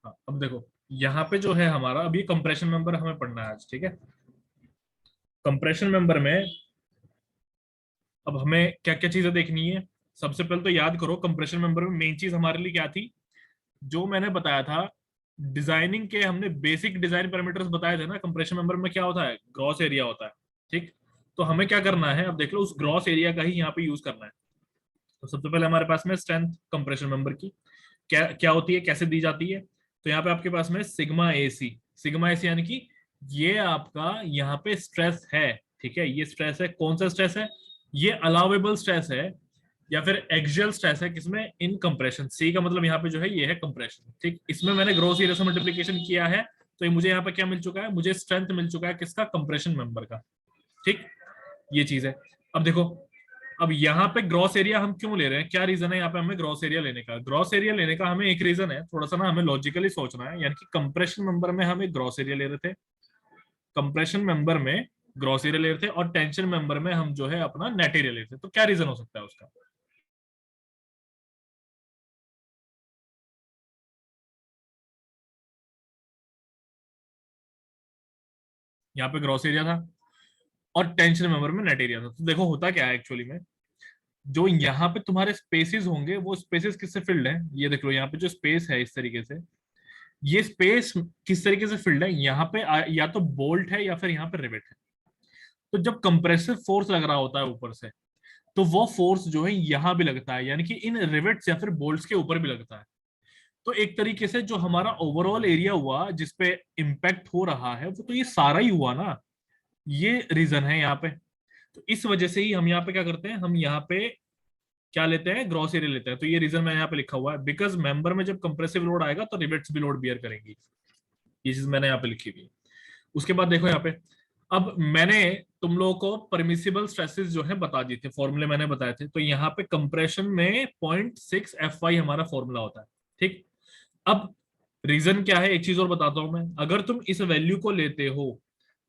हाँ, अब देखो यहाँ पे जो है हमारा, अभी कंप्रेशन मेंबर हमें पढ़ना है आज, ठीक है। कंप्रेशन मेंबर में अब हमें क्या क्या चीजें देखनी है। सबसे पहले तो याद करो कंप्रेशन मेंबर में मेन चीज हमारे लिए क्या थी, जो मैंने बताया था। डिजाइनिंग के हमने बेसिक डिजाइन पैरामीटर्स बताए थे ना, कंप्रेशन मेंबर में क्या होता है, ग्रॉस एरिया होता है। ठीक। तो हमें क्या करना है, अब देख लो उस ग्रॉस एरिया का ही यहाँ पे यूज करना है। तो सबसे पहले हमारे पास में स्ट्रेंथ कंप्रेशन मेंबर की क्या क्या होती है, कैसे दी जाती है। तो यहाँ पे आपके पास में सिग्मा एसी यानी कि ये आपका यहाँ पे स्ट्रेस है। ठीक है, ये स्ट्रेस है, कौन सा स्ट्रेस है, ये अलाउेबल स्ट्रेस है या फिर एक्सियल स्ट्रेस है, किसमें, इन कंप्रेशन। सी का मतलब यहाँ पे जो है ये है कंप्रेशन। ठीक, इसमें मैंने ग्रॉस एरिया से मल्टीप्लीकेशन किया है, तो ये मुझे यहाँ पे क्या मिल चुका है, मुझे स्ट्रेंथ मिल चुका है किसका, कंप्रेशन मेंबर का। ठीक, ये चीज है। अब देखो, अब यहाँ पे ग्रॉस एरिया हम क्यों ले रहे हैं, क्या रीजन है यहाँ पे हमें ग्रॉस एरिया लेने का। ग्रॉस एरिया लेने का हमें एक रीजन है, थोड़ा सा ना हमें लॉजिकली सोचना है। यानी कि कंप्रेशन मेंबर में हम एक ग्रॉस एरिया ले रहे थे, कंप्रेशन मेंबर में ग्रॉस एरिया ले रहे थे, और टेंशन मेंबर में हम जो है अपना नेट एरिया ले रहे थे। तो क्या रीजन हो सकता है उसका। यहाँ पे ग्रॉस एरिया था और टेंशन मेंबर में नेट एरिया था। तो देखो होता क्या है एक्चुअली में, जो यहाँ पे तुम्हारे स्पेसेस होंगे वो स्पेसेस किससे फिल्ड है, ये देख लो यहाँ पे जो स्पेस है इस तरीके से, ये स्पेस किस तरीके से फिल्ड है, यहाँ पे या तो बोल्ट है या फिर यहाँ पे रिवेट है। तो जब कंप्रेसिव फोर्स लग रहा होता है ऊपर से, तो वो फोर्स जो है यहाँ भी लगता है, यानी कि इन रिवेट्स या फिर बोल्ट्स के ऊपर भी लगता है। तो एक तरीके से जो हमारा ओवरऑल एरिया हुआ जिसपे इम्पैक्ट हो रहा है, वो तो ये सारा ही हुआ ना। ये रीजन है यहाँ पे। तो इस वजह से ही हम यहाँ पे क्या करते हैं, हम यहाँ पे क्या लेते हैं, ग्रॉस एरिया लेते हैं। तो ये रीजन मैंने यहाँ पे लिखा हुआ है, बिकॉज मेंबर में जब कंप्रेसिव लोड आएगा तो रिवेट्स भी लोड बियर करेंगी। ये चीज मैंने यहाँ पे लिखी हुई है। उसके बाद देखो यहाँ पे, अब मैंने तुम लोगों को परमिसिबल स्ट्रेसेस जो है बता दिए थे, फॉर्मूले मैंने बताए थे। तो यहाँ पे कंप्रेशन में 0.6 FY हमारा फॉर्मूला होता है। ठीक। अब रीजन क्या है, एक चीज और बताता हूं मैं। अगर तुम इस वैल्यू को लेते हो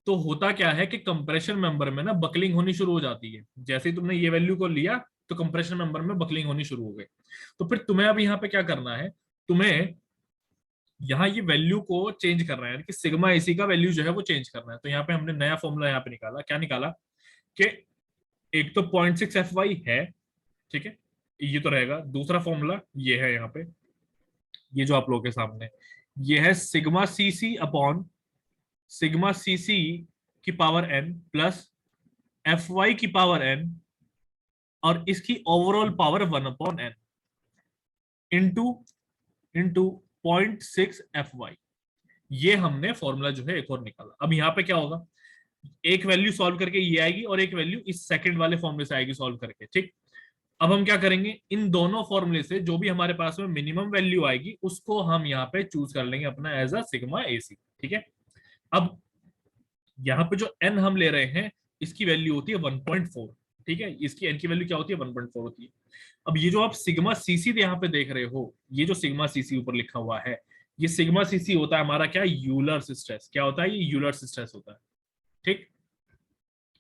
तो होता क्या है कि कंप्रेशन मेंबर में ना बकलिंग होनी शुरू हो जाती है। जैसे ही तुमने ये वैल्यू को लिया तो कंप्रेशन मेंबर में बकलिंग होनी शुरू हो गई। तो फिर तुम्हें अब यहाँ पे क्या करना है, तुम्हें यहाँ ये वैल्यू को चेंज करना है, यानी कि सिग्मा एसी का वैल्यू जो है वो चेंज करना है। तो यहाँ पे हमने नया फॉर्मूला यहाँ पे निकाला, क्या निकाला कि एक तो 0.6 FY है, ठीक है, ये तो रहेगा। दूसरा फॉर्मूला ये है यहाँ पे, ये जो आप लोगों के सामने, ये है सिग्मा सी सी अपॉन सिग्मा सी सी की पावर एन प्लस FY की पावर एन, और इसकी overall power 1/n into into 0.6 FY। ये हमने फॉर्मूला जो है एक और निकाला। अब यहाँ पे क्या होगा, एक वैल्यू सॉल्व करके ये आएगी और एक वैल्यू इस सेकंड वाले फॉर्मूले से आएगी सॉल्व करके। ठीक। अब हम क्या करेंगे, इन दोनों फॉर्मूले से जो भी हमारे पास में मिनिमम वैल्यू आएगी उसको हम यहाँ पे चूज कर लेंगे अपना एज अ सिग्मा एसी। ठीक है। अब यहाँ पे जो एन हम ले रहे हैं, इसकी वैल्यू होती है 1.4। ठीक है, इसकी एन की वैल्यू क्या होती है, 1.4 होती है। अब ये जो आप सिग्मा सीसी यहाँ पे देख रहे हो, ये जो सिग्मा सीसी ऊपर लिखा हुआ है, ये सिग्मा सीसी होता है हमारा क्या, यूलर स्ट्रेस। क्या होता है, ये यूलर स्ट्रेस होता है। ठीक।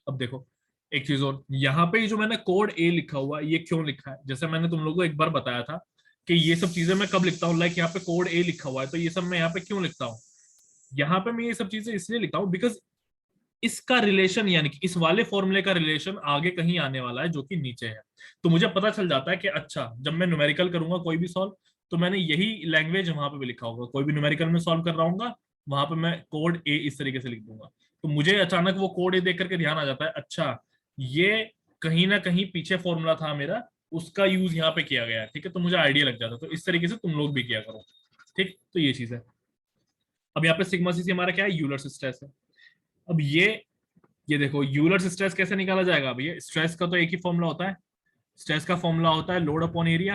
अब देखो एक चीज और, यहाँ पे जो मैंने कोड ए लिखा हुआ है, ये क्यों लिखा है, जैसे मैंने तुम लोगों को एक बार बताया था कि ये सब चीजें मैं कब लिखता हूँ, लाइक यहाँ पे कोड ए लिखा हुआ है, तो ये सब मैं यहाँ पे क्यों लिखता हूँ। यहाँ पे मैं ये सब चीजें इसलिए लिखता हूँ बिकॉज इसका रिलेशन, यानी कि इस वाले फॉर्मूले का रिलेशन आगे कहीं आने वाला है जो कि नीचे है। तो मुझे पता चल जाता है कि अच्छा जब मैं न्यूमेरिकल करूंगा कोई भी सॉल्व, तो मैंने यही लैंग्वेज वहां पे भी लिखा होगा। कोई भी न्यूमेरिकल में सॉल्व कर रहा हूँ वहां पे मैं कोड ए इस तरीके से लिख दूंगा। तो मुझे अचानक वो कोड ए देख करके ध्यान आ जाता है, अच्छा ये कहीं ना कहीं पीछे फॉर्मूला था मेरा, उसका यूज यहाँ पे किया गया है। ठीक है, तो मुझे आइडिया लग जाता है। तो इस तरीके से तुम लोग भी किया करो। ठीक, तो ये चीज है। अब यहाँ पे सिग्मा सी हमारा क्या है, यूलर स्ट्रेस है। अब ये देखो यूलर स्ट्रेस कैसे निकाला जाएगा। अब ये स्ट्रेस का तो एक ही फॉर्मूला होता है, स्ट्रेस का फॉर्मूला होता है लोड अपॉन एरिया,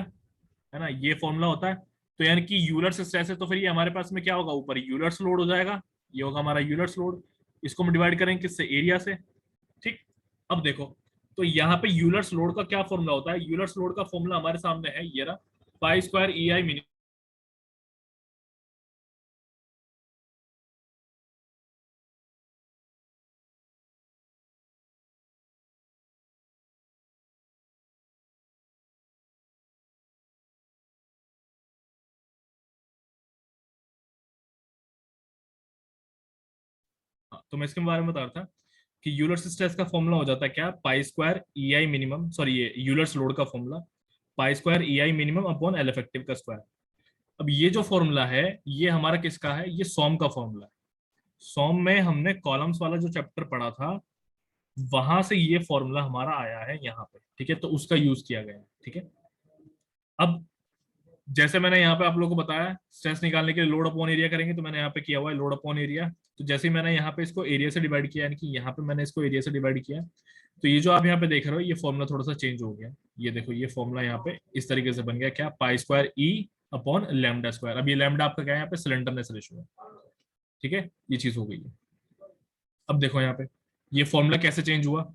है ना, ये फॉर्मूला होता है। तो यानी कि यूलर्स स्ट्रेस है तो फिर ये हमारे पास में क्या होगा, ऊपर यूलर्स लोड हो जाएगा, ये होगा हमारा यूलर्स लोड। इसको हम डिवाइड करेंगे किससे, एरिया से। ठीक। अब देखो, तो यहाँ पे यूलर्स लोड का क्या फॉर्मूला होता है, यूलर्स लोड का फॉर्मूला हमारे सामने है ये रहा, पाई स्क्वायर ई आई तो मैं इसके बारे में बता रहा था कि यूलर्स स्ट्रेस का फॉर्मूला हो जाता है क्या, पाई स्क्वायर ई आई मिनिमम, सॉरी ये यूलर्स लोड का formula, pi square E I minimum upon L effective का स्क्वायर। अब ये जो फॉर्मूला है ये हमारा किसका है, ये सॉम का फॉर्मूला है। सॉम में हमने कॉलम्स वाला जो चैप्टर पढ़ा था वहां से ये फॉर्मूला हमारा आया है यहाँ पे, ठीक है, तो उसका यूज किया गया है, ठीक है। अब जैसे मैंने यहाँ पे आप लोगों को बताया स्ट्रेस निकालने के लिए लोड अपॉन एरिया करेंगे, तो मैंने यहाँ पे किया हुआ है लोड अपॉन एरिया। तो जैसे ही मैंने यहाँ पे इसको एरिया से डिवाइड किया, यानी कि यहाँ पे मैंने इसको एरिया से डिवाइड किया, तो ये जो आप यहाँ पे देख रहे हो ये फॉर्मूला थोड़ा सा चेंज हो गया। ये देखो ये फॉर्मूला यहाँ पे इस तरीके से बन गया क्या, पाई स्क्वायर ई अपॉन लैम्डा स्क्वायर। अब ये लैम्डा आपका क्या है, यहाँ पे सिलेंडरनेस रेशियो है, ठीक है, ये चीज हो गई है। अब देखो यहाँ पे ये फॉर्मूला कैसे चेंज हुआ,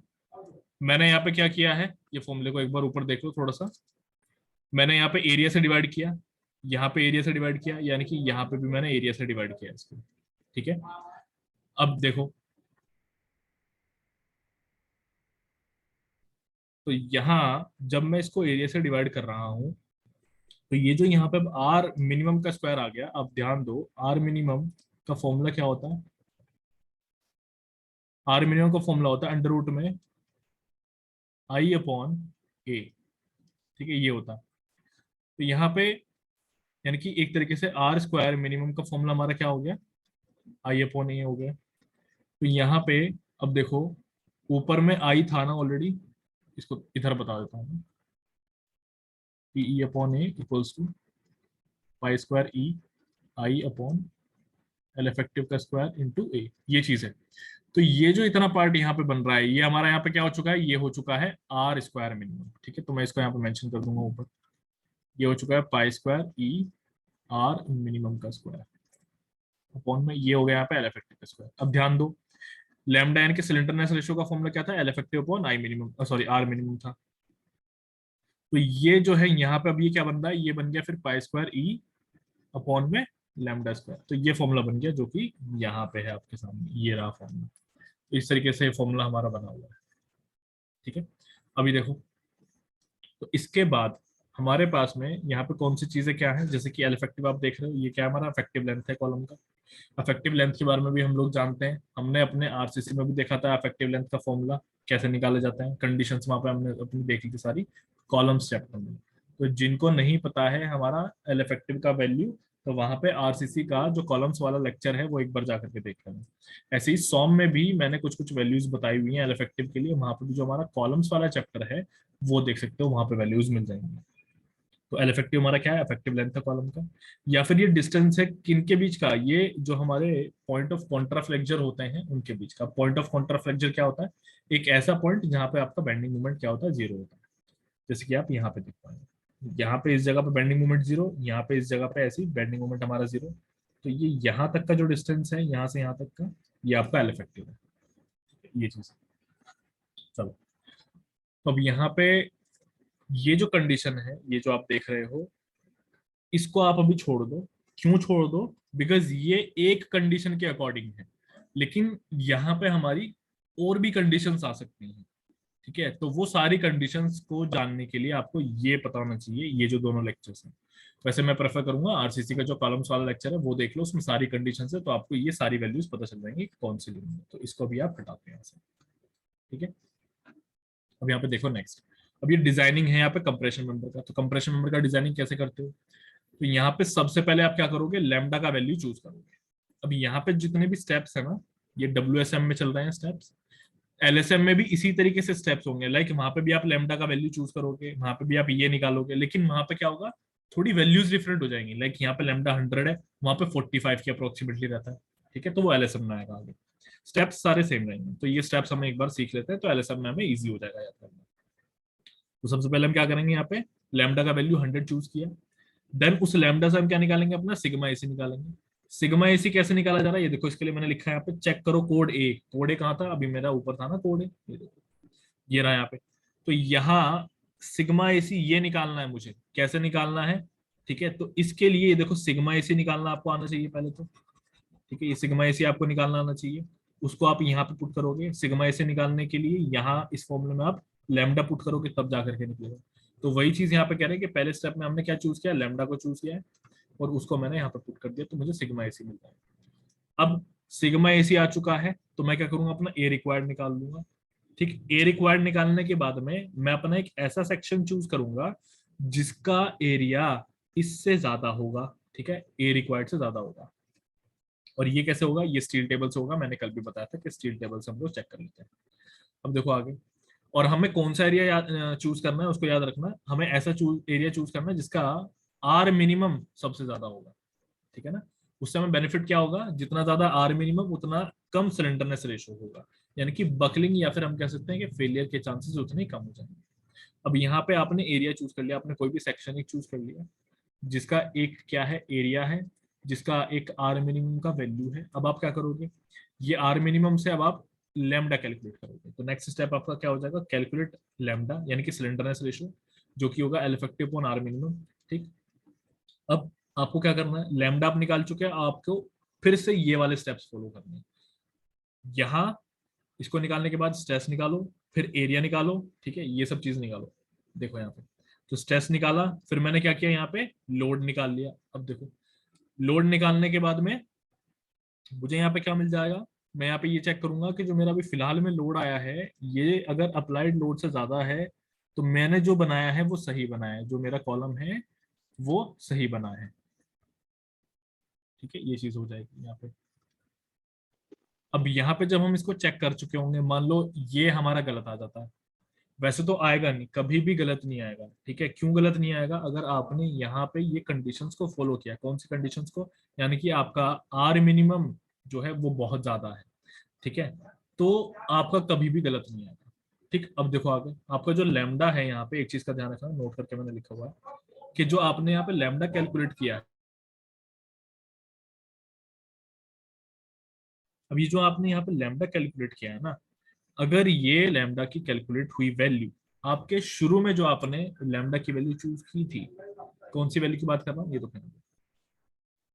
मैंने यहाँ पे क्या किया है, ये फॉर्मूले को एक बार ऊपर देख लो थोड़ा सा। मैंने यहाँ पे एरिया से डिवाइड किया, यहाँ पे एरिया से डिवाइड किया, यानी कि यहाँ पे भी मैंने एरिया से डिवाइड किया इसको, ठीक है। अब देखो तो यहाँ जब मैं इसको एरिया से डिवाइड कर रहा हूँ, तो ये जो यहाँ पे आर मिनिमम का स्क्वायर आ गया, अब ध्यान दो आर मिनिमम का फॉर्मूला क्या होता है, आर मिनिमम का फॉर्मूला होता है अंडर रूट में आई अपॉन ए, ठीक है, ये होता है। तो यहाँ पे यानी कि एक तरीके से आर स्क्वायर मिनिमम का फॉर्मूला हमारा क्या हो गया, आई अपॉन ए हो गया। तो यहाँ पे अब देखो ऊपर में आई था ना ऑलरेडी, इसको इधर बता देता हूँ, P E upon A equals to pi square E I upon L effective का स्क्वायर इंटू ए, ये चीज है। तो ये जो इतना पार्ट यहाँ पे बन रहा है ये हमारा यहाँ पे क्या हो चुका है, ये हो चुका है आर स्क्वायर मिनिमम, ठीक है, तो मैं इसको यहाँ पे मेंशन कर दूंगा ऊपर, ये हो चुका है पाई स्क्वायर ई आर मिनिमम का स्क्वायर अपॉन में ये हो गया यहाँ पे एल इफेक्टिव का स्क्वायर। अब ध्यान दो लैम्डा यानी कि सिलेंडरनेस रेशियो का फॉर्मूला क्या था, L effective upon I minimum, sorry R minimum था। तो ये जो है यहाँ पे अब ये क्या बन रहा है, ये बन गया फिर पाई स्क्वायर ई अपॉन में लैम्डा स्क्वायर। तो ये फॉर्मूला बन गया जो कि यहाँ पे है आपके सामने, ये रहा फॉर्मूला। तो इस तरीके से फॉर्मूला हमारा बना हुआ है, ठीक है। अभी देखो तो इसके बाद हमारे पास में यहाँ पे कौन सी चीजें क्या है, जैसे कि एल इफेक्टिव आप देख रहे हो, ये क्या हमारा इफेक्टिव लेंथ है कॉलम का। इफेक्टिव लेंथ के बारे में भी हम लोग जानते हैं, हमने अपने आरसीसी में भी देखा था इफेक्टिव लेंथ का फॉर्मूला कैसे निकाले जाते हैं, कंडीशंस वहां पे हमने अपनी देखी थी सारी कॉलम्स चैप्टर में। तो जिनको नहीं पता है हमारा एल इफेक्टिव का वैल्यू, तो वहां पे आरसीसी का जो कॉलम्स वाला लेक्चर है वो एक बार जाकर के देख लेना। ऐसे ही सॉम में भी मैंने कुछ कुछ वैल्यूज बताई हुई हैं एल इफेक्टिव के लिए, वहां पे भी जो हमारा कॉलम्स वाला चैप्टर है वो देख सकते हो, वहां पे वैल्यूज मिल जाएंगी। तो एल इफेक्टिव हमारा क्या है, इफेक्टिव लेंथ है कॉलम का, या फिर ये डिस्टेंस है किन के बीच का, ये जो हमारे पॉइंट ऑफ कॉन्ट्राफ्लेक्चर होते हैं उनके बीच का। पॉइंट ऑफ कॉन्ट्राफ्लेक्चर क्या होता है, एक ऐसा पॉइंट जहां पे आपका बेंडिंग मोमेंट क्या होता है, जीरो होता है। जैसे कि आप यहाँ पे देख पाएंगे, यहाँ पे इस जगह पे बेंडिंग मोमेंट जीरो, यहाँ पे इस जगह पे ऐसी बेंडिंग मोमेंट हमारा जीरो। तो ये यहाँ तक का जो डिस्टेंस है, यहाँ से यहाँ तक का, ये आपका एल इफेक्टिव है, ये चीज। चलो तो अब यहाँ पे ये जो कंडीशन है, ये जो आप देख रहे हो, इसको आप अभी छोड़ दो। क्यों छोड़ दो, बिकॉज ये एक कंडीशन के अकॉर्डिंग है, लेकिन यहाँ पे हमारी और भी कंडीशंस आ सकती हैं, ठीक है। तो वो सारी कंडीशंस को जानने के लिए आपको ये पता होना चाहिए, ये जो दोनों लेक्चर्स हैं। वैसे मैं प्रेफर करूंगा आरसीसी का जो कॉलम्स वाला लेक्चर है वो देख लो, उसमें सारी कंडीशंस है, तो आपको ये सारी वैल्यूज पता चल जाएंगी कि कौन सी लेनी है। तो इसको भी आप हटाते हैं यहाँ से, ठीक है। अब यहाँ पे देखो नेक्स्ट, अब ये डिजाइनिंग है यहाँ पे कंप्रेशन मेंबर का। तो कंप्रेशन मेंबर का डिजाइनिंग कैसे करते हो, तो यहाँ पे सबसे पहले आप क्या करोगे, लैम्डा का वैल्यू चूज करोगे। अब यहाँ पे जितने भी स्टेप्स है ना, ये डब्ल्यू में चल रहे हैं स्टेप्स, एलएसएम में भी इसी तरीके से स्टेप्स होंगे। लाइक वहां पे भी आप लैम्डा का वैल्यू चूज करोगे, वहां पे भी आप ये निकालोगे, लेकिन वहां पे क्या होगा, थोड़ी वैल्यूज डिफरेंट हो जाएंगी। लाइक यहाँ पे लैम्डा 100 है, वहां पे 45 की अप्रोक्सीमेटली रहता है, ठीक है, तो वो एलएसएम में आएगा आगे। स्टेप्स सारे सेम रहेंगे, तो ये स्टेप्स हम एक बार सीख लेते हैं, तो एलएसएम में हमें ईजी हो जाएगा याद करना। तो सबसे पहले हम क्या करेंगे, यहाँ पे लैम्डा का वैल्यू 100 चूज किया, देन उस लैम्डा से हम क्या निकालेंगे, अपना सिग्मा एसी निकालेंगे। सिग्मा एसी कैसे निकाला जा रहा है, ये देखो, इसके लिए मैंने लिखा है यहाँ पे, चेक करो कोड ए। कोड ए कहाँ था, अभी मेरा ऊपर था ना कोड ए, ये देखो ये रहा यहाँ पे। तो यहाँ सिग्मा एसी ये निकालना है मुझे, कैसे निकालना है, ठीक है। तो इसके लिए ये देखो सिग्मा एसी निकालना आपको आना चाहिए पहले तो, ठीक है, ये सिग्मा एसी आपको निकालना आना चाहिए। उसको आप यहाँ पे पुट करोगे, सिग्मा एसी निकालने के लिए यहाँ इस फॉर्मूले में आप लैम्डा पुट करोगे, तब जाकर के निकलेगा। तो वही चीज यहाँ पे कह रहे हैं कि पहले स्टेप में हमने क्या चूज किया, लैम्डा को चूज किया है, और उसको मैंने यहाँ पे पुट कर दिया, तो मुझे सिग्मा एसी मिलता है। अब सिग्मा एसी आ चुका है, तो मैं क्या करूंगा, अपना ए रिक्वायर्ड निकाल लूंगा। ठीक, ए रिक्वायर्ड निकालने के बाद में मैं अपना एक ऐसा सेक्शन चूज करूंगा जिसका एरिया इससे ज्यादा होगा। ठीक है, ए रिक्वायर्ड से ज्यादा होगा। और ये कैसे होगा, ये स्टील टेबल से होगा, मैंने कल भी बताया था कि स्टील टेबल से हम लोग चेक कर लेते हैं। अब देखो आगे, और हमें कौन सा एरिया चूज करना है, उसको याद रखना है। हमें ऐसा एरिया चूज करना है जिसका आर मिनिमम सबसे ज्यादा होगा। ठीक है ना, उससे हमें बेनिफिट क्या होगा, जितना ज्यादा आर मिनिमम उतना कम सिलेंडरनेस रेशो होगा, यानी कि बकलिंग या फिर हम कह सकते हैं कि फेलियर के चांसेस उतने ही कम हो जाएंगे। अब यहाँ पे आपने एरिया चूज कर लिया, आपने कोई भी सेक्शन एक चूज कर लिया जिसका एक क्या है, एरिया है, जिसका एक आर मिनिमम का वैल्यू है। अब आप क्या करोगे, ये आर मिनिमम से अब आप लैम्डा कैलकुलेट करोगे। तो नेक्स्ट स्टेप आपका क्या हो जाएगा, कैलकुलेट लैम्डा यानी कि सिलेंडरनेस रेशियो, जो कि होगा L effective upon R minimum. ठीक, अब आपको क्या करना है, लैम्डा आप निकाल चुके हैं, आपको फिर से ये वाले स्टेप्स फॉलो करने हैं। यहाँ इसको निकालने के बाद स्ट्रेस निकालो, फिर एरिया निकालो। ठीक है, ये सब चीज निकालो। देखो यहाँ पे तो स्ट्रेस निकाला, फिर मैंने क्या किया, यहाँ पे लोड निकाल लिया। अब देखो, लोड निकालने के बाद में मुझे यहाँ पे क्या मिल जाएगा, मैं यहाँ पे ये चेक करूंगा कि जो मेरा अभी फिलहाल में लोड आया है, ये अगर अप्लाइड लोड से ज्यादा है तो मैंने जो बनाया है वो सही बनाया है, जो मेरा कॉलम है वो सही बना है। ठीक है, ये चीज हो जाएगी यहाँ पे। अब यहाँ पे जब हम इसको चेक कर चुके होंगे, मान लो ये हमारा गलत आ जाता है, वैसे तो आएगा नहीं, कभी भी गलत नहीं आएगा। ठीक है, क्यों गलत नहीं आएगा, अगर आपने यहाँ पे ये कंडीशंस को फॉलो किया। कौन सी कंडीशंस को, यानी कि आपका आर मिनिमम जो है वो बहुत ज्यादा है। ठीक है, तो आपका कभी भी गलत नहीं आएगा। ठीक, अब देखो आगे, आपका जो लैम्डा है, यहाँ पे एक चीज का ध्यान रखना, नोट करके मैंने लिखा हुआ है कि जो आपने यहाँ पे लैम्डा कैलकुलेट किया है, अब ये जो आपने यहाँ पे लैम्डा कैलकुलेट किया है ना, अगर ये लैम्डा की कैलकुलेट हुई वैल्यू आपके शुरू में जो आपने लैम्डा की वैल्यू चूज की थी, कौन सी वैल्यू की बात कर रहा हूँ, ये तो कहना,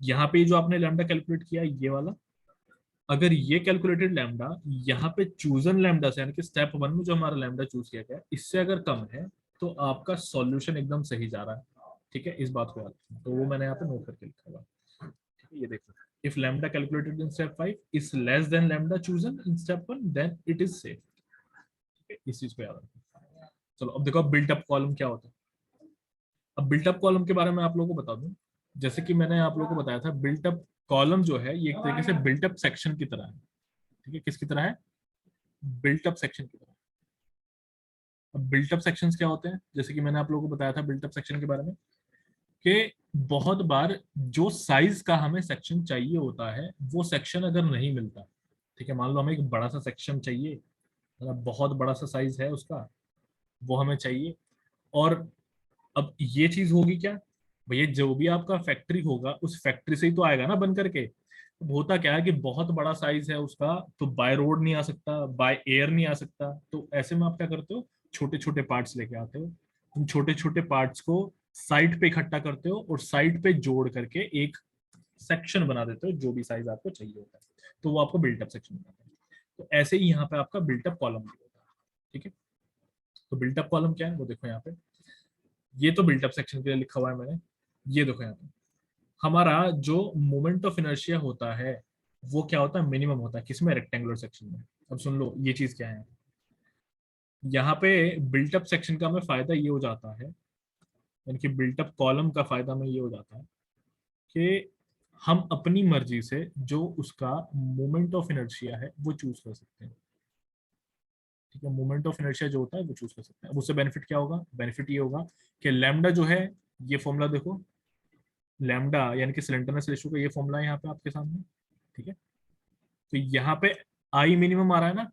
यहाँ पे जो आपने लैम्डा कैलकुलेट किया ये वाला, अगर ये कैलकुलेटेड लैम्डा यहाँ पे चूजन लैम्डा से यानी कि स्टेप वन में जो हमारा लैम्डा चूज किया गया इससे अगर कम है, तो आपका सॉल्यूशन एकदम सही जा रहा है। ठीक है, इस बात को याद रखना, तो वो मैंने यहाँ पे नोट करके लिखा हुआ है। ठीक है, ये देखो, if lambda calculated in step 5 is less than lambda chosen in step 1 then it is safe. ठीक है, इस चीज को याद रखना। चलो अब देखो, बिल्टअप कॉलम क्या होता है। अब बिल्टअप कॉलम के बारे में आप लोगों को बता दूं, जैसे कि मैंने आप लोगों को बताया था, बिल्टअप कॉलम जो है ये एक तरीके से बिल्टअप सेक्शन की तरह है। ठीक है, किसकी तरह है, बिल्टअप सेक्शन की तरह। अब बिल्टअप सेक्शंस क्या होते हैं, जैसे कि मैंने आप लोगों को बताया था बिल्टअप सेक्शन के बारे में, कि बहुत बार जो साइज का हमें सेक्शन चाहिए होता है वो सेक्शन अगर नहीं मिलता। ठीक है, मान लो हमें एक बड़ा सा सेक्शन चाहिए, मतलब बहुत बड़ा सा साइज है उसका, वो हमें चाहिए। और अब ये चीज होगी क्या, भैया जो भी आपका फैक्ट्री होगा उस फैक्ट्री से ही तो आएगा ना बन करके। अब होता क्या है कि बहुत बड़ा साइज है उसका, तो बाय रोड नहीं आ सकता, बाय एयर नहीं आ सकता, तो ऐसे में आप क्या करते हो, छोटे छोटे पार्ट्स लेके आते हो। उन छोटे छोटे पार्ट्स को साइट पे इकट्ठा करते हो और साइट पे जोड़ करके एक सेक्शन बना देते हो, जो भी साइज आपको चाहिए होता है, तो वो आपको बिल्टअप सेक्शन बनाता है। तो ऐसे ही यहाँ पे आपका बिल्टअप कॉलम भी होता है। ठीक है, तो बिल्टअप कॉलम क्या है वो देखो यहाँ पे, ये तो बिल्टअप सेक्शन के लिए लिखा हुआ है मैंने। ये देखो यहाँ पे हमारा जो मोमेंट ऑफ इनर्शिया होता है वो क्या होता है, मिनिमम होता है, किसमें, रेक्टेंगुलर सेक्शन में। अब सुन लो ये चीज क्या है, यहाँ पे बिल्टअप सेक्शन का हमें फायदा ये हो जाता है, यानी कि बिल्टअप कॉलम का फायदा में ये हो जाता है कि हम अपनी मर्जी से जो उसका मोमेंट ऑफ इनर्शिया है वो चूज कर सकते हैं। ठीक है, मोमेंट ऑफ इनर्शिया जो होता है वो चूज कर सकते हैं। अब उससे बेनिफिट क्या होगा, बेनिफिट ये होगा कि लैम्डा जो है, ये फॉर्मूला देखो, लैम्डा यानी कि स्लेंडरनेस रेशियो का ये फॉर्मूला है यहाँ पे आपके सामने। ठीक है, तो यहाँ पे आई मिनिमम आ रहा है ना,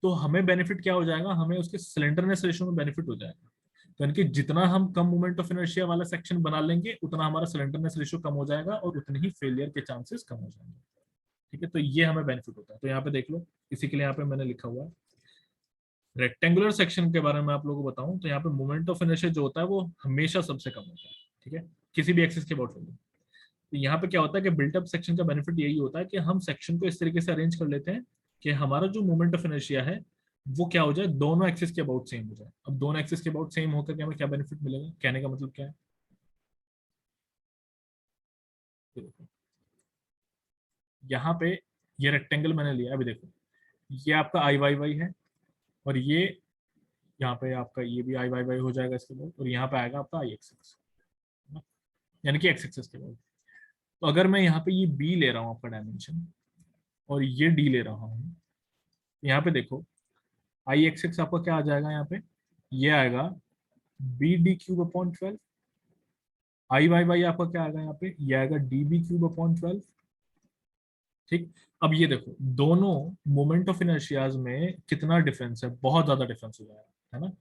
तो हमें बेनिफिट क्या हो जाएगा, हमें उसके स्लेंडरनेस रेशियो में बेनिफिट हो जाएगा। तो यानी कि जितना हम कम मोमेंट ऑफ इनर्शिया वाला सेक्शन बना लेंगे उतना हमारा स्लेंडरनेस रेशियो कम हो जाएगा और उतने ही फेलियर के चांसेस कम हो जाएंगे। ठीक है, तो ये हमें बेनिफिट होता है। तो यहाँ पे देख लो, इसी के लिए यहाँ पे मैंने लिखा हुआ है, रेक्टेंगुलर सेक्शन के बारे में आप लोगों को बताऊं तो यहाँ पे मोमेंट ऑफ इनर्शिया जो होता है वो हमेशा सबसे कम होता है। ठीक है, किसी भी एक्सिस के अबाउट में। तो यहाँ पे क्या होता है कि बिल्टअप सेक्शन का बेनिफिट यही होता है कि हम सेक्शन को इस तरीके से अरेंज कर लेते हैं कि हमारा जो मोमेंट ऑफ इनर्शिया है वो क्या हो जाए, दोनों एक्सिस के अबाउट सेम हो जाए। अब दोनों एक्सिस के अबाउट सेम होकर के हमें क्या बेनिफिट मिलेगा, कहने का मतलब क्या है, ये देखो, यहाँ पे ये रेक्टेंगल मैंने लिया, अभी देखो ये आपका आई वाई वाई है, और ये यहाँ पे आपका ये भी आई वाई वाई हो जाएगा इसके बाद, और यहाँ पे आएगा आपका आई एक्स एक्स, यानी कि एक्स एक्सेस के बाद। तो अगर मैं यहाँ पे ये बी ले रहा हूँ आपका डायमेंशन, और ये डी ले रहा हूँ, यहाँ पे देखो आई एक्स एक्स आपका क्या आ जाएगा यहाँ पे, ये आएगा बी डी क्यूब अपॉन 12। आई वाई वाई आपका क्या आएगा यहाँ पे, ये आएगा डी बी क्यूब अपॉन 12। ठीक। अब ये देखो दोनों मोमेंट ऑफ इनर्शियाज में कितना डिफरेंस है, बहुत ज्यादा डिफरेंस हो जाएगा, है ना।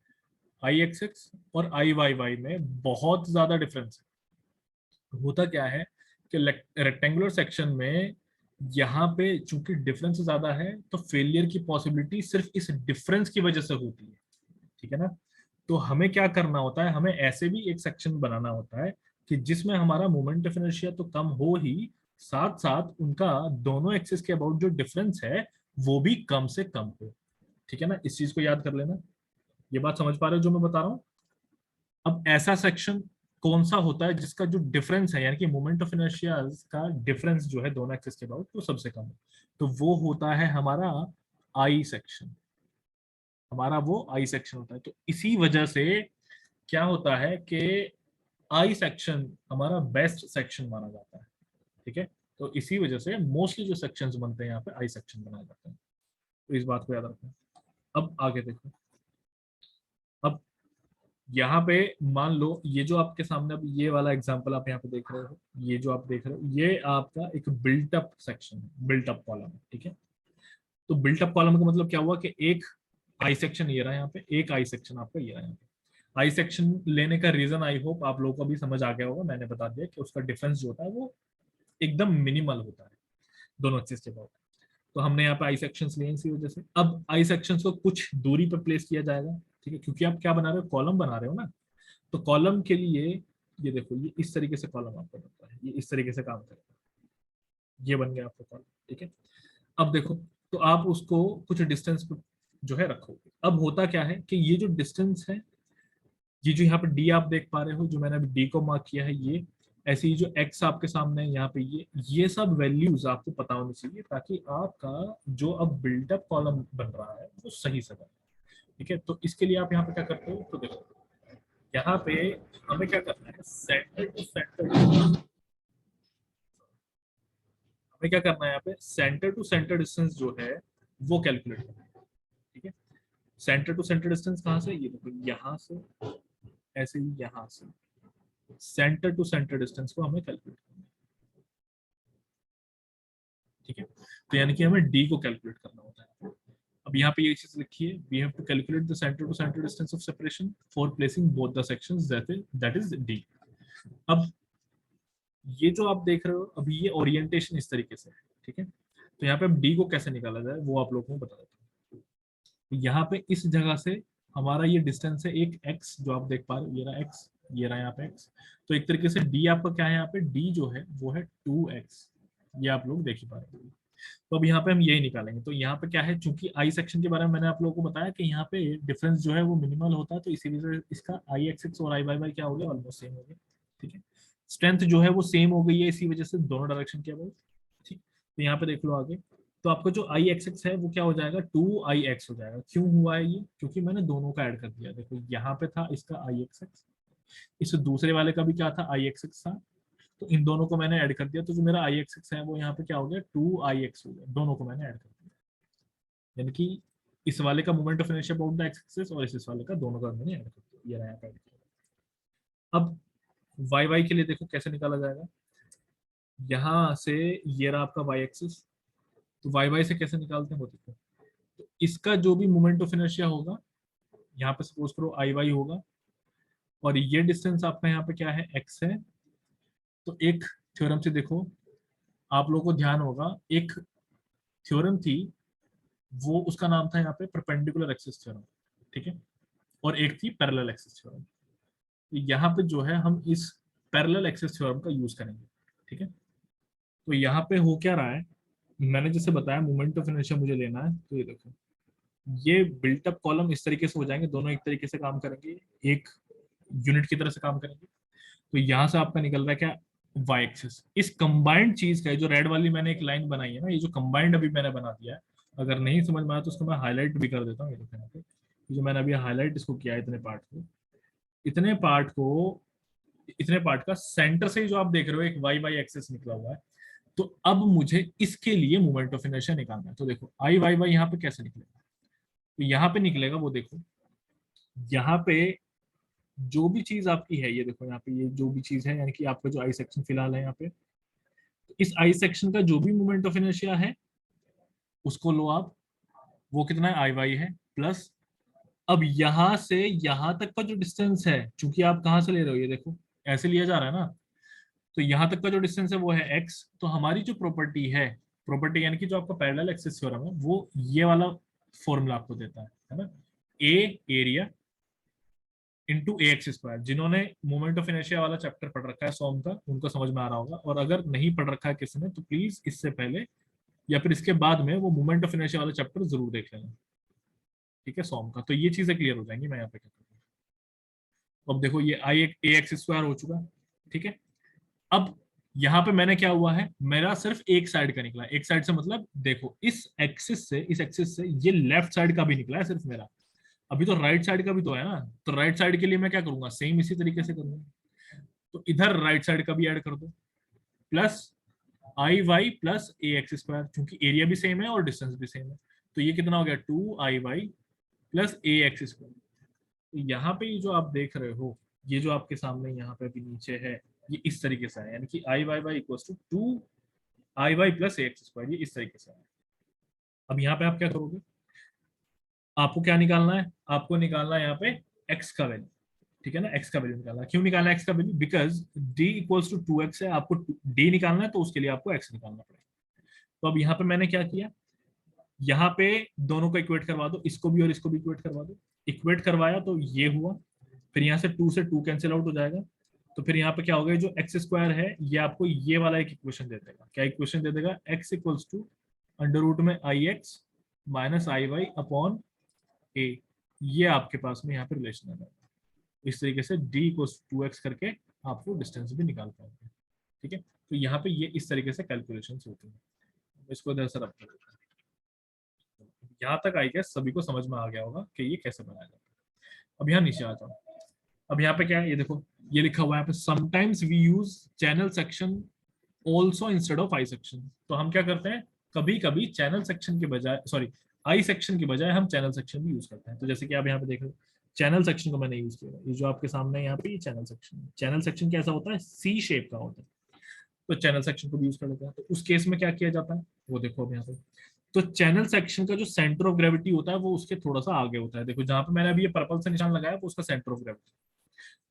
आई एक्स एक्स और आई वाई वाई में बहुत ज्यादा डिफरेंस है। होता क्या है कि रेक्टेंगुलर सेक्शन में यहाँ पे चूंकि डिफरेंस ज्यादा है, तो फेलियर की पॉसिबिलिटी सिर्फ इस डिफरेंस की वजह से होती है, ठीक है ना। तो हमें क्या करना होता है, हमें ऐसे भी एक सेक्शन बनाना होता है कि जिसमें हमारा मोमेंट ऑफ इनर्शिया तो कम हो ही, साथ साथ उनका दोनों एक्सिस के अबाउट जो डिफरेंस है वो भी कम से कम हो, ठीक है ना। इस चीज को याद कर लेना। ये बात समझ पा रहे हो जो मैं बता रहा हूँ। अब ऐसा सेक्शन कौन सा होता है जिसका जो डिफरेंस है, यानी कि मोमेंट ऑफ इनर्शिया का डिफरेंस जो है दोनों एक्सिस के अबाउट वो सबसे कम है, तो वो होता है हमारा आई सेक्शन। हमारा वो आई सेक्शन होता है। तो इसी वजह से क्या होता है कि आई सेक्शन हमारा बेस्ट सेक्शन माना जाता है, ठीक है। तो इसी वजह से मोस्टली जो सेक्शंस बनते हैं यहाँ पे आई सेक्शन बनाए जाते हैं। तो इस बात को याद रखना। अब आगे देखो। अब यहाँ पे मान लो ये जो आपके सामने अब ये वाला एग्जांपल आप यहाँ पे देख रहे हो, ये जो आप देख रहे हो ये आपका एक बिल्टअप सेक्शन है, बिल्टअप कॉलम है, ठीक है। तो बिल्टअप कॉलम का मतलब क्या हुआ कि एक आई सेक्शन ये रहा यहाँ पे, एक आई सेक्शन आपका ये रहा यहाँ पे। आई सेक्शन लेने का रीजन आई होप आप लोगों को भी समझ आ गया होगा, मैंने बता दिया कि उसका डिफरेंस जो होता है वो एकदम मिनिमल होता है दोनों एक्सिस के बाद। तो हमने यहाँ पे आई सेक्शंस लिए इसी वजह से। अब आई सेक्शंस को कुछ दूरी पर प्लेस किया जाएगा, ठीक है, क्योंकि आप क्या बना रहे हो, कॉलम बना रहे हो ना। तो कॉलम के लिए ये देखो ये इस तरीके से कॉलम आपका बनता है, ये इस तरीके से काम करेगा, ये बन गया आपका कॉलम, ठीक है। अब देखो, तो आप उसको कुछ डिस्टेंस पे जो है रखोगे। अब होता क्या है कि ये जो डिस्टेंस है, ये जो यहाँ पे डी आप देख पा रहे हो, जो मैंने अभी डी को मार्क किया है, ये ऐसे ही जो एक्स आपके सामने है यहाँ पे, ये सब वैल्यूज आपको पता होनी चाहिए, ताकि आपका जो अब बिल्डअप कॉलम बन रहा है वो सही से बने, ठीक है। तो इसके लिए आप यहाँ पे क्या करते हो, तो देखो यहाँ पे हमें क्या करना है, सेंटर टू सेंटर, हमें क्या करना है यहाँ पे, सेंटर टू सेंटर डिस्टेंस जो है वो कैलकुलेट करना है, ठीक है। सेंटर टू सेंटर डिस्टेंस कहाँ से, ये देखो यहाँ से, ऐसे ही यहाँ से सेंटर टू सेंटर डिस्टेंस को हमें कैलकुलेट करना है, ठीक है। तो यानी कि हमें डी को कैलकुलेट करना होता है। अब यहाँ पे ये चीज लिखी है, we have to calculate the centre to centre distance of separation for placing both the sections, that is D. अब ये जो आप देख रहे हो अभी, ये ओरिएंटेशन इस तरीके से है, ठीक है। तो यहाँ पे अब डी को कैसे निकाला जाए वो आप लोगों को बता देता हूँ। तो यहाँ पे इस जगह से हमारा ये डिस्टेंस है एक एक्स, जो आप देख पा रहे हो, ये रहा एक्स, ये रहा यहाँ पे एक्स। तो एक तरीके से डी आपका क्या है, यहाँ पे डी जो है वो है 2x, ये आप लोग देख ही पा रहे हो। तो अब यहाँ पे हम यही निकालेंगे। तो यहाँ पे क्या है, चूंकि आई सेक्शन के बारे में मैंने आप लोगों को बताया कि यहाँ पे डिफरेंस जो है वो मिनिमल होता है, तो इसी वजह से इसका आई एक्स एक्स और आई वाई वाई क्या हो गया, ऑलमोस्ट सेम हो गया, ठीक है। स्ट्रेंथ जो है वो सेम हो गई है इसी वजह से दोनों डायरेक्शन के अबाउट, ठीक। तो यहाँ पे देख लो आगे, तो आपका जो आई एक्स एक्स है वो क्या हो जाएगा, 2 आई एक्स हो जाएगा। क्यों हुआ है ये, क्योंकि मैंने दोनों का ऐड कर दिया। देखो यहाँ पे था इसका आई एक्स एक्स, इस दूसरे वाले का भी क्या था, आई एक्स एक्स था, तो इन दोनों को मैंने ऐड कर दिया। तो जो मेरा आई एक्स एक्स है वो यहाँ पे क्या हो गया, 2 आई एक्स हो गया, दोनों को मैंने ऐड कर दिया। यानी कि इस वाले का moment of inertia about the x axis, और इस वाले का, दोनों का मैंने ऐड कर दिया, ये रहा यहाँ पे ऐड किया। अब वाई वाई के लिए देखो कैसे निकाला जाएगा, यहाँ से ये रहा आपका वाई एक्सिस, तो वाई वाई से कैसे निकालते हैं वो देखो। तो इसका जो भी मोमेंट ऑफ इनर्शिया होगा, यहाँ पे सपोज करो आई वाई होगा, और ये डिस्टेंस आपका यहाँ पे क्या है, एक्स है। तो एक थ्योरम से देखो, आप लोगों को ध्यान होगा, एक थ्योरम थी, वो उसका नाम था यहाँ पे परपेंडिकुलर एक्सिस थ्योरम, ठीक है। और एक थी पैरेलल एक्सिस थ्योरम। तो यहाँ पे जो है हम इस पैरेलल एक्सिस थ्योरम का यूज करेंगे, ठीक है। तो यहाँ पे हो क्या रहा है, मैंने जैसे बताया मोमेंट ऑफ इनर्शिया मुझे लेना है, तो ये देखो ये बिल्टअप कॉलम इस तरीके से हो जाएंगे, दोनों एक तरीके से काम करेंगे, एक यूनिट की तरह से काम करेंगे। तो यहाँ से आपका निकल रहा है क्या, वाई एक्सिस। इस कंबाइंड चीज का, जो रेड वाली मैंने एक लाइन बनाई है ना, ये जो कंबाइंड अभी मैंने बना दिया है, अगर नहीं समझ में आया तो उसको मैं हाईलाइट भी कर देता हूँ। ये देखो यहाँ पे, जो मैंने अभी हाईलाइट इसको किया है, इतने पार्ट को, इतने पार्ट का सेंटर से ही जो आप देख रहे हो एक वाई वाई एक्सिस निकला हुआ है। तो अब मुझे इसके लिए मोमेंट ऑफ इनर्शिया निकालना है। तो देखो आई वाई वाई यहाँ पे कैसे निकलेगा, तो यहाँ पे निकलेगा, वो देखो यहाँ पे जो भी चीज आपकी है, ये देखो यहाँ पे ये जो भी चीज है, यानी कि आपका जो आई सेक्शन फिलहाल है यहाँ पे, तो इस आई सेक्शन का जो भी मोमेंट ऑफ इनर्शिया है उसको लो आप, वो कितना है, आई वाई है, प्लस अब यहां से यहां तक का जो डिस्टेंस है, चूंकि आप कहां से ले रहे हो, ये देखो ऐसे लिया जा रहा है ना, तो यहां तक का जो डिस्टेंस है वो है एक्स। तो हमारी जो प्रॉपर्टी है, प्रॉपर्टी यानी कि जो आपका पैरेलल एक्सिस थ्योरम है, वो ये वाला फॉर्मूला आपको देता है ना, ए एरिया इंटू ए एक्स स्क्वायर। जिन्होंने मोमेंट ऑफ इनर्शिया वाला चैप्टर पढ़ रखा है सॉम का, उनको समझ में आ रहा होगा, और अगर नहीं पढ़ रखा है किसी ने तो प्लीज इससे पहले या फिर इसके बाद में वो मोमेंट ऑफ इनर्शिया वाला चैप्टर जरूर देख लेना, ठीक है, सॉम का। तो ये चीजें क्लियर हो जाएंगी। मैं यहाँ पे क्या करूँगा, तो अब देखो ये आई ए एक्स स्क्वायर हो चुका, ठीक है। अब यहाँ पे मैंने क्या हुआ है, मेरा सिर्फ एक साइड का निकला, एक साइड से मतलब देखो इस एक्सिस से ये लेफ्ट साइड का भी निकला है सिर्फ मेरा, अभी तो राइट साइड का भी तो है ना। तो राइट साइड के लिए मैं क्या करूंगा, सेम इसी तरीके से करूंगा, तो इधर राइट साइड का भी ऐड कर दो, plus I Y plus A X square, क्योंकि एरिया भी सेम है और डिस्टेंस भी सेम है। तो ये कितना हो गया, 2 I Y plus A X square. तो यहाँ पे ये जो आप देख रहे हो, ये जो आपके सामने यहाँ पे अभी नीचे है, ये इस तरीके से है, यानी कि I Y Y equal to 2 I Y plus A X square, ये इस तरीके से है। अब यहाँ पे आप क्या करोगे, आपको क्या निकालना है, आपको निकालना है यहाँ पे एक्स का वैल्यू, ठीक है ना। एक्स का वैल्यू निकालना है, क्यों निकालना है एक्स का value, because D equals to 2x है, आपको डी निकालना है, तो उसके लिए आपको एक्स निकालना पड़ेगा। तो अब यहाँ पे मैंने क्या किया, यहाँ पे दोनों को इक्वेट करवा दो, इसको भी और इसको भी इक्वेट करवा दो। इक्वेट करवाया तो ये हुआ, फिर यहाँ से टू कैंसिल आउट हो जाएगा, तो फिर यहाँ पे क्या होगा, जो एक्स स्क्वायर है ये आपको ये वाला एक इक्वेशन दे देगा। क्या इक्वेशन दे देगा, X equals to under root में I X minus I Y upon A. ये आपके पास में यहाँ पे रिलेशन आ जाएगा। इस तरीके से डी को 2x करके आपको डिस्टेंस भी निकाल पाएंगे, ठीक है। तो यहाँ पे ये इस तरीके से कैलकुलेशन होती है। इसको इधर से रख देते हैं। यहाँ तक आई गेस सभी को समझ में आ गया होगा कि ये कैसे बनाया जाता है। अब यहाँ नीचे आ जाओ। अब यहाँ पे क्या है, ये देखो ये लिखा हुआ है यहाँ पे, sometimes we use channel section also instead of I section. तो हम क्या करते हैं, कभी कभी चैनल सेक्शन के बजाय, सॉरी आई सेक्शन के बजाय हम चैनल सेक्शन भी यूज करते हैं। तो जैसे कि आप यहाँ पे देख रहे हो, चैनल सेक्शन को मैंने यूज किया, ये जो आपके सामने यहाँ पे ये चैनल सेक्शन है। चैनल सेक्शन कैसा होता है, सी शेप का होता है, तो चैनल सेक्शन को भी यूज कर लेते हैं। तो उस केस में क्या किया जाता है, वो देखो अब यहाँ पे, तो चैनल सेक्शन का जो सेंटर ऑफ ग्रेविटी होता है वो उसके थोड़ा सा आगे होता है। देखो जहां पे मैंने अभी ये पर्पल से निशान लगाया वो उसका सेंटर ऑफ ग्रेविटी।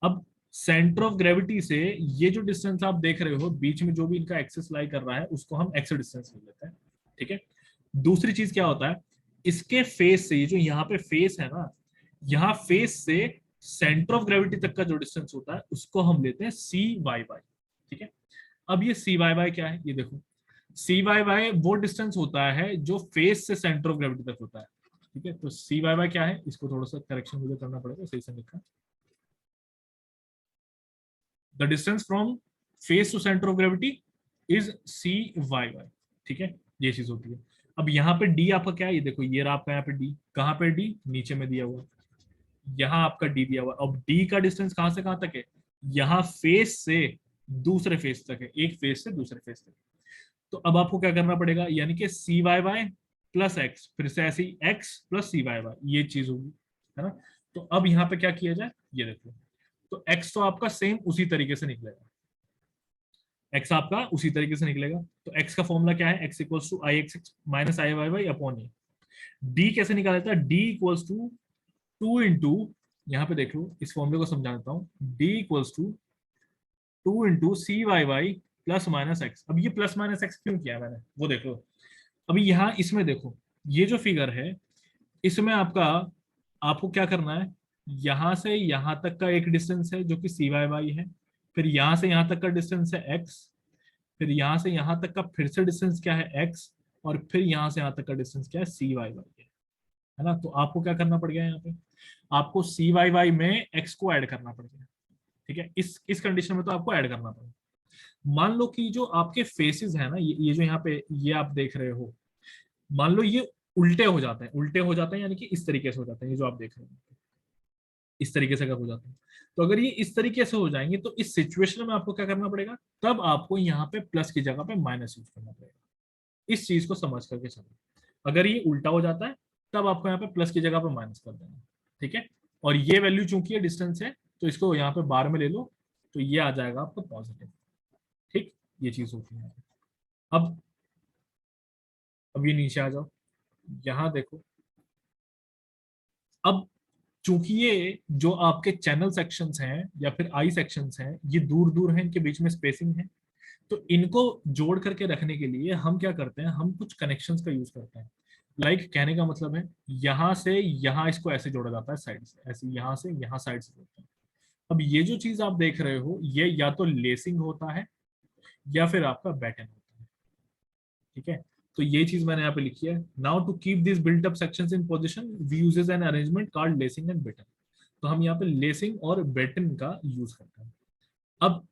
अब सेंटर ऑफ ग्रेविटी से ये जो डिस्टेंस आप देख रहे हो, बीच में जो भी इनका एक्सेस लाई कर रहा है, उसको हम एक्स डिस्टेंस ले लेते हैं, ठीक है। दूसरी चीज क्या होता है, इसके फेस से, ये जो यहाँ पे फेस है ना, यहाँ फेस से सेंटर ऑफ ग्रेविटी तक का जो डिस्टेंस होता है उसको हम लेते हैं सी वाई वाई, ठीक है। अब ये सी वाई वाई क्या है, ये देखो सी वाई वाई वो डिस्टेंस होता है जो फेस से सेंटर ऑफ ग्रेविटी तक होता है, ठीक है। तो सी वाई वाई क्या है, इसको थोड़ा सा करेक्शन मुझे करना पड़ेगा, सही से लिखा, the distance from face to centre of gravity is C Y Y, ठीक है। ये चीज होती है। अब यहाँ पे डी आपका क्या है, ये देखो ये रहा आपका यहाँ पे डी, कहाँ पे डी, नीचे में दिया हुआ, यहाँ आपका डी दिया हुआ। अब डी का डिस्टेंस कहाँ से कहाँ तक है, यहाँ फेस से दूसरे फेस तक है, एक फेस से दूसरे फेस तक। तो अब आपको क्या करना पड़ेगा, यानी कि सी वाई वाई प्लस एक्स, फिर से ऐसे ही एक्स प्लस सी वाई वाई, ये चीज होगी, है ना। तो अब यहाँ पे क्या किया जाए, ये देखो, तो x तो आपका सेम उसी तरीके से निकलेगा, x आपका उसी तरीके से निकलेगा। तो x का फॉर्मूला क्या है, x equals to I X minus I Y Y upon A. D कैसे निकाला जाता है, डी इक्वल्स टू 2 इंटू, यहाँ पे देख लो इस फॉर्मूले को समझा देता हूँ, D equals to 2 into C Y Y plus minus X. अब ये प्लस माइनस एक्स क्यों किया मैंने, वो देखो। अभी यहाँ इसमें देखो, ये जो फिगर है इसमें आपका, आपको क्या करना है, यहां से यहां तक का एक डिस्टेंस है जो कि सी वाई वाई है, फिर यहां से यहां तक का डिस्टेंस है एक्स, फिर यहां से यहां तक का फिर से डिस्टेंस क्या है एक्स, और फिर यहां से यहां तक का डिस्टेंस क्या है सी वाई वाई है ना। तो आपको क्या करना पड़ गया यहाँ पे, आपको सी वाई वाई में एक्स को ऐड करना पड़ गया, ठीक है। इस कंडीशन में तो आपको ऐड करना पड़ेगा। मान लो कि जो आपके फेसेस है ना, ये जो यहाँ पे ये आप देख रहे हो, मान लो ये उल्टे हो जाते हैं, उल्टे हो जाते हैं यानी कि इस तरीके से हो जाते हैं, ये जो आप देख रहे हो इस तरीके से अगर हो जाते हैं, तो अगर ये इस तरीके से हो जाएंगे तो इस सिचुएशन में आपको क्या करना पड़ेगा, तब आपको यहाँ पे प्लस की जगह पे माइनस यूज करना पड़ेगा। इस चीज को समझ करके चलो, अगर ये उल्टा हो जाता है तब आपको यहाँ पे प्लस की जगह पे माइनस कर देना, ठीक है। और ये वैल्यू चूंकि ये डिस्टेंस है तो इसको यहाँ पे बार में ले लो, तो ये आ जाएगा आपको पॉजिटिव, ठीक। ये चीज होती है। अब अब ये नीचे आ जाओ, यहाँ देखो। अब चूंकि ये जो आपके चैनल सेक्शंस हैं या फिर आई सेक्शंस हैं, ये दूर दूर हैं, इनके बीच में स्पेसिंग है, तो इनको जोड़ करके रखने के लिए हम क्या करते हैं, हम कुछ कनेक्शंस का यूज करते हैं। कहने का मतलब है, यहाँ से यहाँ इसको ऐसे जोड़ा जाता है साइड से, ऐसे यहाँ से यहाँ साइड से जोड़ते हैं। अब ये जो चीज आप देख रहे हो, ये या तो लेसिंग होता है या फिर आपका बैटन होता है, ठीक है। तो ये चीज मैंने यहाँ पे लिखी है, now to keep this built up sections in position we uses an arrangement called lacing and batten. तो हम यहाँ पे लेसिंग और बेटन का यूज करते हैं। अब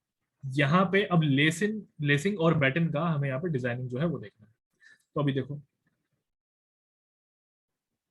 यहाँ पे अब लेसिंग लेसिंग और बैटन का हमें यहाँ पे डिजाइनिंग जो है वो देखना है। तो अभी देखो,